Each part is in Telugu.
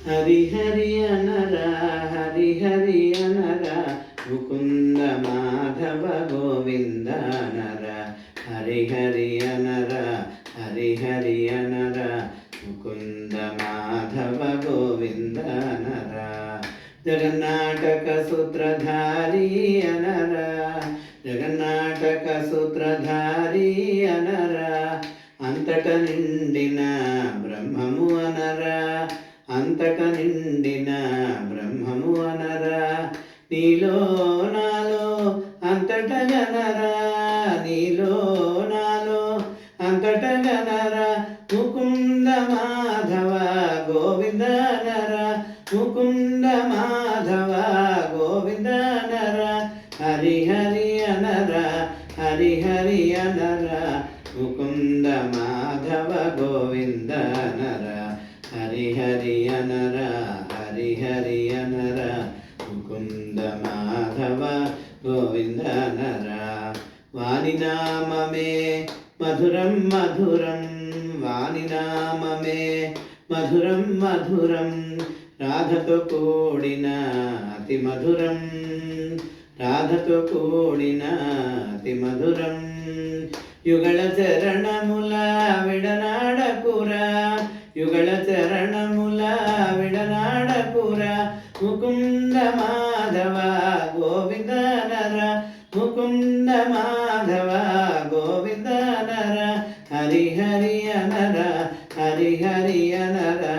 హరి హరి అనరా హరి హరి అనరా ముకుంద మాధవ గోవింద అనరా హరి హరి అనరా హరి హరి అనరా ముకుంద మాధవ గోవింద అనరా జగన్నాటక సూత్రధారి అనరా జగన్నాటక సూత్రధారి అనరా అంతట నిండిన బ్రహ్మము అనరా అంతట నిండిన బ్రహ్మము అనరా నీలో నాలో అంతట గనరా నీలో నాలో అంతట గనరా ముకుంద మాధవ గోవింద నరా ముకుంద మాధవ గోవింద నరా హరి హరి అనరా హరి హరి అనరా ముకుంద మాధవ గోవింద నరా హరి హరి అనరా హరి హరి అనరా ముకుంద మాధవ గోవింద నరా వాని నామమే మధురం మధురం వాని నామమే మధురం మధురం రాధతో కూడిన అతి మధురం రాధతో కూడిన అతి మధురం యుగళ చరణముల విడనాడపురా యుగళ చరణముల విడనాడపురా ముకుంద మాధవ గోవింద నరా ముకుంద మాధవ గోవింద నరా హరి హరి అనరా హరి హరి అనరా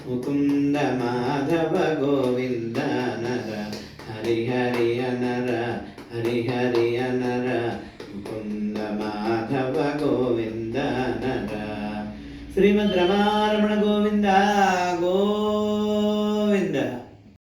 ముకుంద మాధవ గోవింద నరా హరి హరి అనరా హరి హరి అనరా ముకుంద మాధవ గోవింద నరా శ్రీమద్ రమారమణ గోవింద గోవింద.